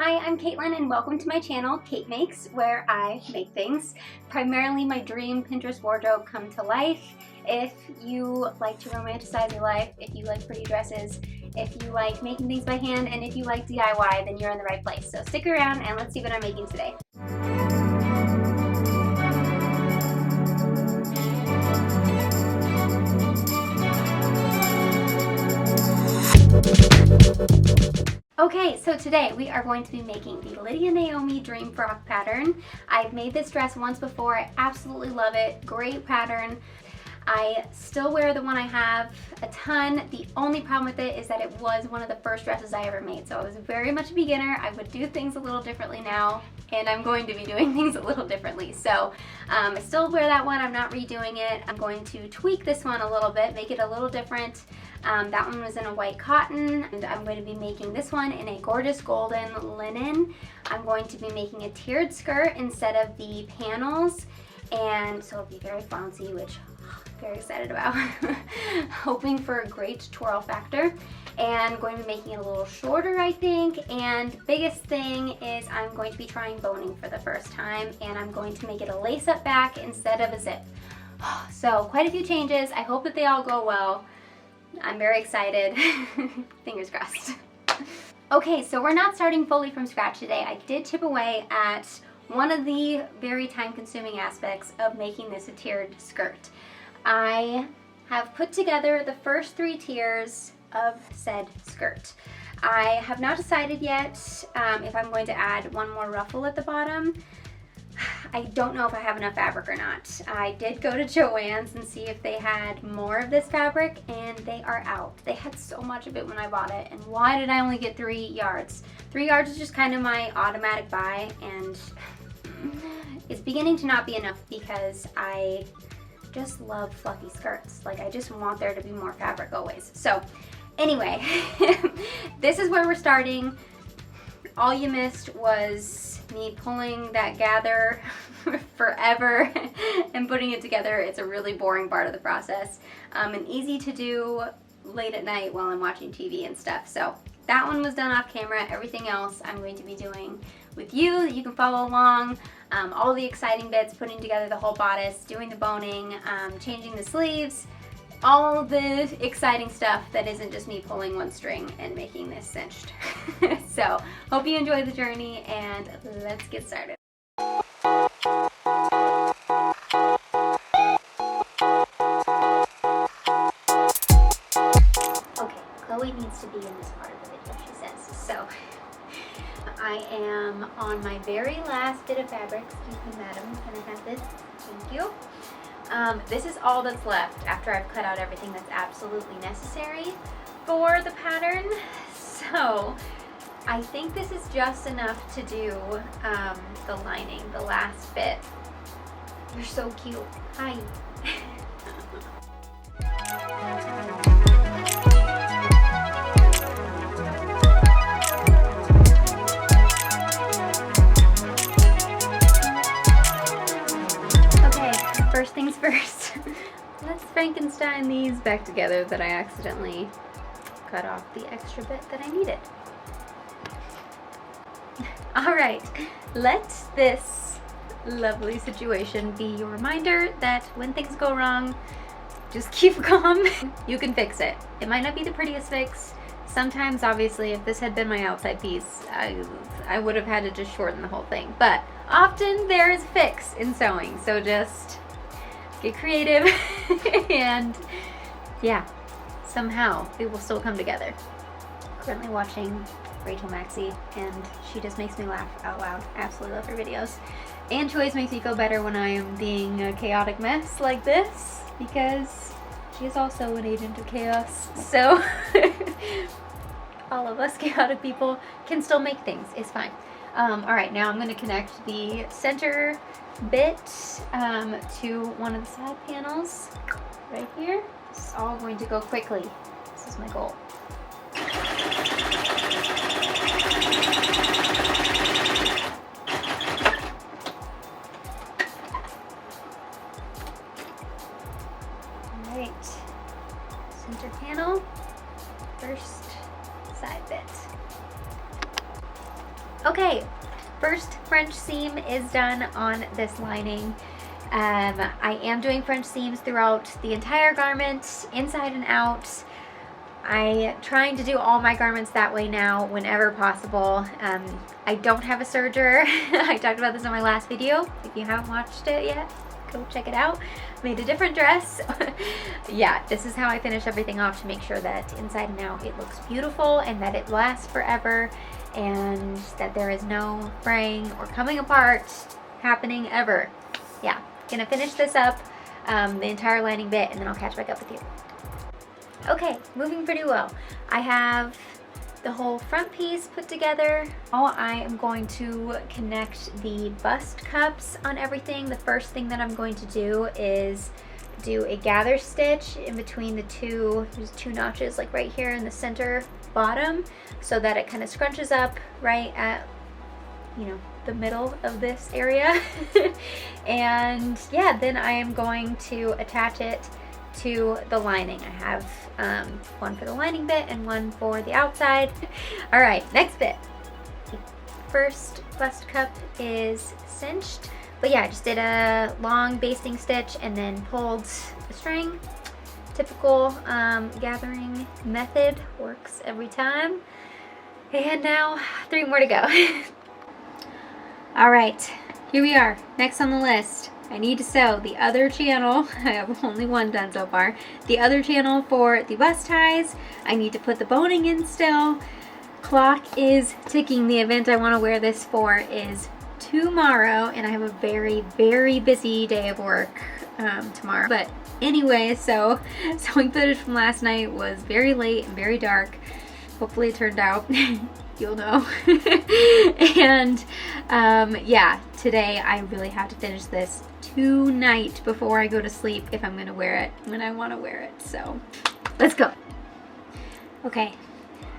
Hi, I'm Caitlin and welcome to my channel, CaitMakes, where I make things. Primarily my dream Pinterest wardrobe come to life. If you like to romanticize your life, if you like pretty dresses, if you like making things by hand, and if you like DIY, then you're in the right place. So stick around and let's see what I'm making today. Okay, so today we are going to be making the Lydia Naomi Dream Frock pattern. I've made this dress once before. I absolutely love it. Great pattern. I still wear the one I have a ton. The only problem with it is that it was one of the first dresses I ever made, so I was very much a beginner. I would do things a little differently now, and I'm going to be doing things a little differently. So I still wear that one. I'm not redoing it. I'm going to tweak this one a little bit, make it a little different. That one was in a white cotton, and I'm going to be making this one in a gorgeous golden linen. I'm going to be making a tiered skirt instead of the panels, and so it'll be very flouncy, which I'm very excited about. Hoping for a great twirl factor, and going to be making it a little shorter, I think. And biggest thing is I'm going to be trying boning for the first time, and I'm going to make it a lace-up back instead of a zip. So quite a few changes. I hope that they all go well. I'm very excited. Fingers crossed. Okay, so we're not starting fully from scratch today. I did chip away at one of the very time-consuming aspects of making this a tiered skirt. I have put together the first 3 tiers of said skirt. I have not decided yet if I'm going to add one more ruffle at the bottom. I don't know if I have enough fabric or not. I did go to Joann's and see if they had more of this fabric, and they are out. They had so much of it when I bought it, and why did I only get 3 yards? 3 yards is just kind of my automatic buy, and it's beginning to not be enough because I just love fluffy skirts. Like, I just want there to be more fabric always. So anyway, this is where we're starting. All you missed was me pulling that gather forever and putting it together. It's a really boring part of the process, and easy to do late at night while I'm watching TV and stuff. So that one was done off camera. Everything else I'm going to be doing with you. You can follow along. All the exciting bits, putting together the whole bodice, doing the boning, changing the sleeves, all the exciting stuff that isn't just me pulling one string and making this cinched. So hope you enjoy the journey, and let's get started. Okay, Chloe needs to be in this part of the video, she says. So I am on my very last bit of fabric. Excuse me, madam, can I have this? Thank you. This is all that's left after I've cut out everything that's absolutely necessary for the pattern. So I think this is just enough to do the lining, the last bit. You're so cute. Hi. First things first, let's Frankenstein these back together that I accidentally cut off the extra bit that I needed. Alright, let this lovely situation be your reminder that when things go wrong, just keep calm. You can fix it. It might not be the prettiest fix. Sometimes, obviously, if this had been my outside piece, I would have had to just shorten the whole thing. But often there is a fix in sewing, so just get creative and yeah, somehow it will still come together. Currently watching Rachel Maxey, and she just makes me laugh out loud. Absolutely love her videos. And she always makes me feel better when I am being a chaotic mess like this, because she is also an agent of chaos. So all of us chaotic people can still make things. It's fine. Alright, now I'm going to connect the center bit to one of the side panels right here. This is all going to go quickly. This is my goal. Alright, center panel, first side bit. Okay, first French seam is done on this lining. I am doing French seams throughout the entire garment, inside and out. I'm trying to do all my garments that way now whenever possible. I don't have a serger. I talked about this in my last video. If you haven't watched it yet, go check it out. Made a different dress. Yeah, this is how I finish everything off to make sure that inside and out it looks beautiful and that it lasts forever and that there is no fraying or coming apart happening ever. Yeah, gonna finish this up, the entire lining bit, and then I'll catch back up with you. Okay, moving pretty well. I have the whole front piece put together. Now I am going to connect the bust cups on everything. The first thing that I'm going to do is do a gather stitch in between the there's two notches like right here in the center bottom, so that it kind of scrunches up right at, you know, the middle of this area. And yeah, then I am going to attach it to the lining. I have one for the lining bit and one for the outside. All right, next bit. First bust cup is cinched, but yeah, I just did a long basting stitch and then pulled the string. Typical gathering method, works every time. And now 3 more to go. All right, here we are, next on the list. I need to sew the other channel. I have only one done so far. The other channel for the bust ties. I need to put the boning in still. Clock is ticking. The event I want to wear this for is tomorrow, and I have a very, very busy day of work tomorrow. But anyway, so sewing footage from last night was very late and very dark. Hopefully it turned out. You'll know. And yeah, today I really have to finish this tonight before I go to sleep if I'm gonna wear it when I want to wear it. So let's go. Okay,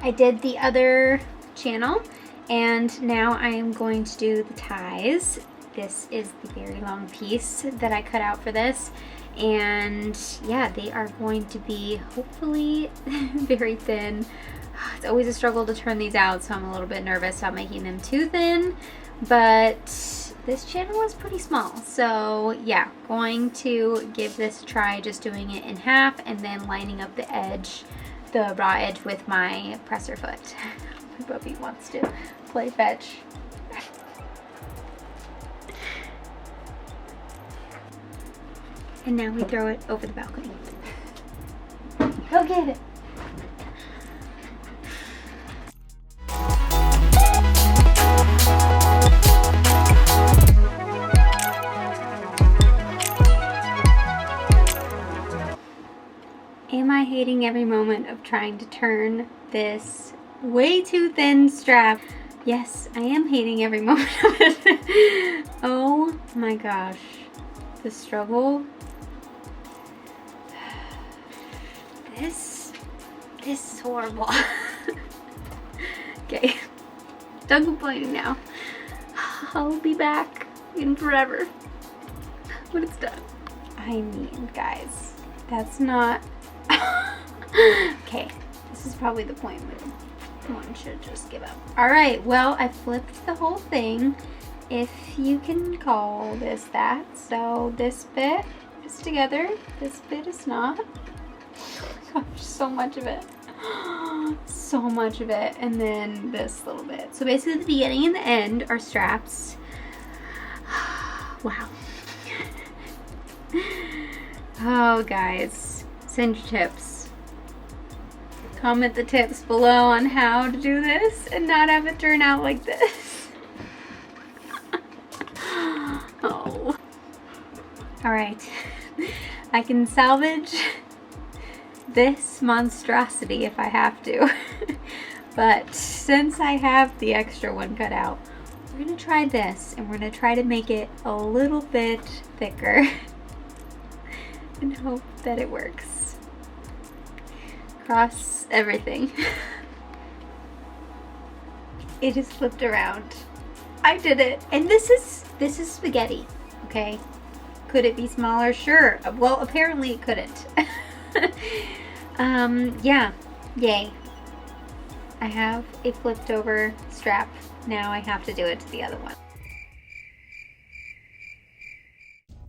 I did the other channel and now I am going to do the ties. This is the very long piece that I cut out for this, and yeah, they are going to be hopefully very thin. It's always a struggle to turn these out, so I'm a little bit nervous about making them too thin, but this channel is pretty small. So yeah, going to give this a try, just doing it in half and then lining up the edge, the raw edge, with my presser foot. My puppy wants to play fetch. And now we throw it over the balcony. Go get it. Am I hating every moment of trying to turn this way too thin strap? Yes, I am hating every moment of it. Oh my gosh, the struggle. This is horrible. Okay, done complaining now. I'll be back in forever when it's done. I mean, guys, that's not... Okay, this is probably the point where one should just give up. All right, well, I flipped the whole thing, if you can call this that. So this bit is together, this bit is not. Gosh, so much of it. So much of it. And then this little bit. So basically the beginning and the end are straps. Wow. Oh, guys, send your tips. Comment the tips below on how to do this and not have it turn out like this. Oh. Alright. I can salvage this monstrosity if I have to. But since I have the extra one cut out, we're going to try this and we're going to try to make it a little bit thicker and hope that it works. Cross everything. It is flipped around. I did it. And this is spaghetti, okay? Could it be smaller? Sure. Well, apparently it couldn't. Yeah, yay. I have a flipped over strap now I have to do it to the other one.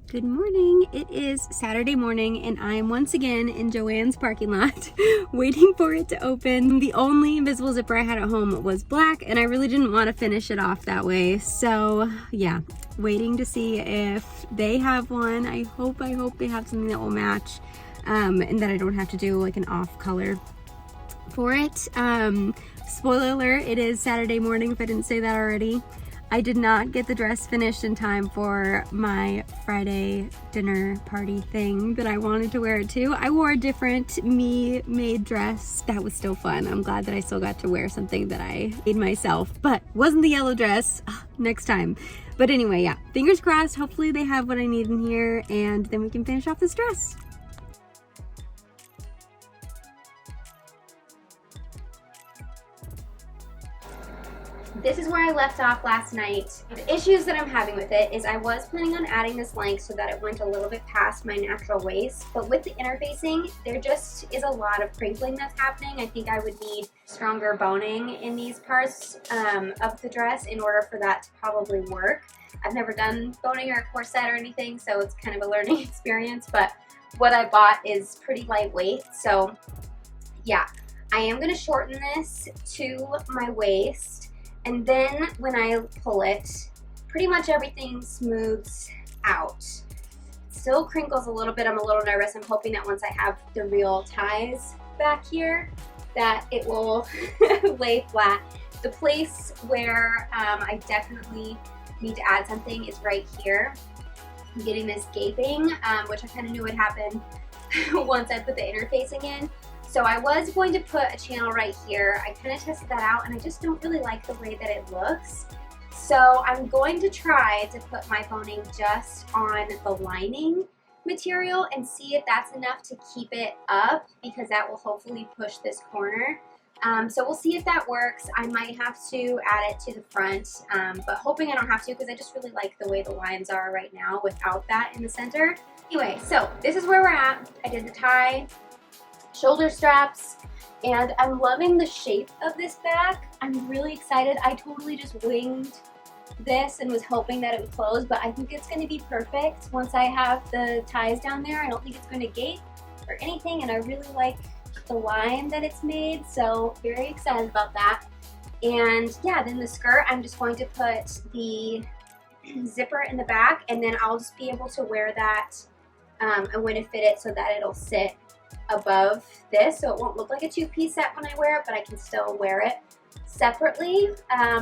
Good morning. It is Saturday morning and I am once again in Joann's parking lot waiting for it to open. The only invisible zipper I had at home was black and I really didn't want to finish it off that way. So yeah, waiting to see if they have one. I hope they have something that will match and that I don't have to do like an off color for it. Spoiler alert, it is Saturday morning if I didn't say that already. I did not get the dress finished in time for my Friday dinner party thing that I wanted to wear it to. I wore a different me-made dress. That was still fun. I'm glad that I still got to wear something that I made myself, but wasn't the yellow dress. Next time. But anyway, yeah, fingers crossed. Hopefully they have what I need in here and then we can finish off this dress. This is where I left off last night. The issues that I'm having with it is I was planning on adding this length so that it went a little bit past my natural waist, but with the interfacing, there just is a lot of crinkling that's happening. I think I would need stronger boning in these parts of the dress in order for that to probably work. I've never done boning or a corset or anything, so it's kind of a learning experience, but what I bought is pretty lightweight, so yeah. I am going to shorten this to my waist. And then when I pull it, pretty much everything smooths out. Still crinkles a little bit. I'm a little nervous. I'm hoping that once I have the real ties back here, that it will lay flat. The place where I definitely need to add something is right here. I'm getting this gaping, which I kind of knew would happen once I put the interfacing in. So I was going to put a channel right here. I kind of tested that out and I just don't really like the way that it looks. So I'm going to try to put my boning just on the lining material and see if that's enough to keep it up, because that will hopefully push this corner. So we'll see if that works. I might have to add it to the front, but hoping I don't have to, because I just really like the way the lines are right now without that in the center. Anyway, so this is where we're at. I did the tie, shoulder straps, and I'm loving the shape of this back. I'm really excited. I totally just winged this and was hoping that it would close, but I think it's going to be perfect once I have the ties down there. I don't think it's going to gape or anything, and I really like the line that it's made, so very excited about that. And yeah, then the skirt, I'm just going to put the zipper in the back, and then I'll just be able to wear that. I'm going to fit it so that it'll sit above this, so it won't look like a two-piece set when I wear it, but I can still wear it separately,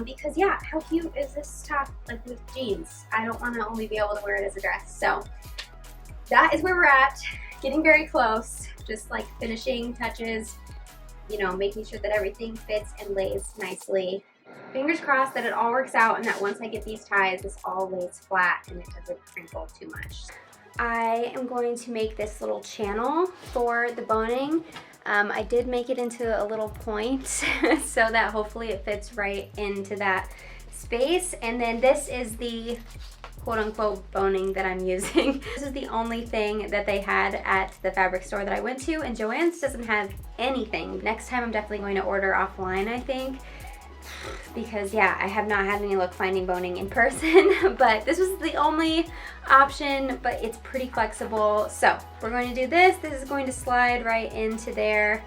because yeah, how cute is this top, like with jeans? I don't want to only be able to wear it as a dress. So that is where we're at, getting very close, just like finishing touches, you know, making sure that everything fits and lays nicely. Fingers crossed that it all works out and that once I get these ties, this all lays flat and it doesn't crinkle too much. I am going to make this little channel for the boning. I did make it into a little point so that hopefully it fits right into that space. And then this is the quote-unquote boning that I'm using. This is the only thing that they had at the fabric store that I went to, and Joann's doesn't have anything. Next time I'm definitely going to order offline, I think, because yeah, I have not had any luck finding boning in person, but this was the only option, but it's pretty flexible. So we're going to do this. This is going to slide right into there,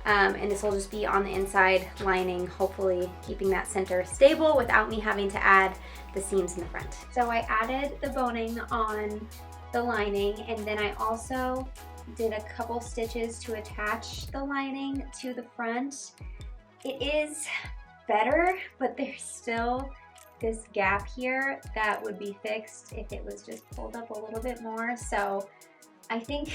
and this will just be on the inside lining, hopefully keeping that center stable without me having to add the seams in the front. So I added the boning on the lining, and then I also did a couple stitches to attach the lining to the front. It is better, but there's still this gap here that would be fixed if it was just pulled up a little bit more. So I think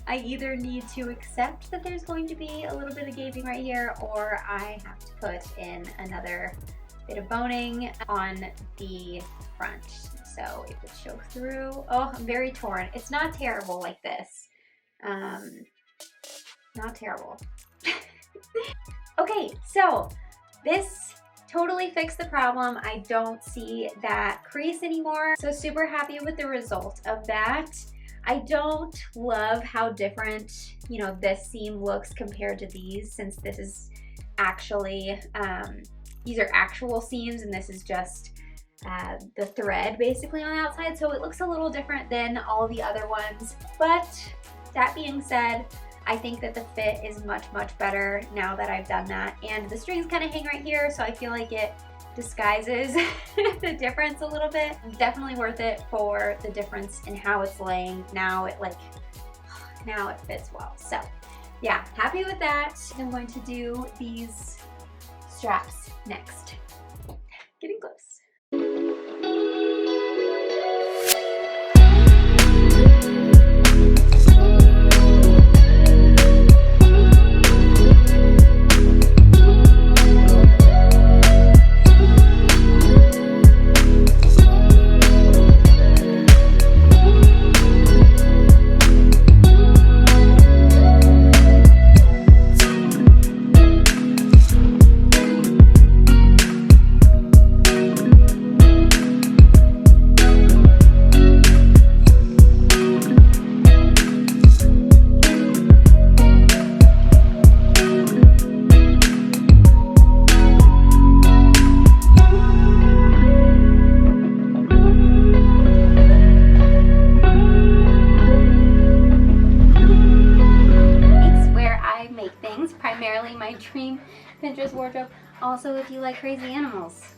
I either need to accept that there's going to be a little bit of gaping right here, or I have to put in another bit of boning on the front so it would show through. Oh, I'm very torn. It's not terrible like this. Not terrible. Okay, so this totally fixed the problem. I don't see that crease anymore. So super happy with the result of that. I don't love how different, you know, this seam looks compared to these, since this is actually these are actual seams and this is just the thread basically on the outside, so it looks a little different than all the other ones. But that being said, I think that the fit is much better now that I've done that, and the strings kind of hang right here, so I feel like it disguises the difference a little bit. Definitely worth it for the difference in how it's laying. Now it fits well. So yeah, happy with that. I'm going to do these straps next. Getting close. Primarily my dream Pinterest wardrobe. Also, if you like crazy animals.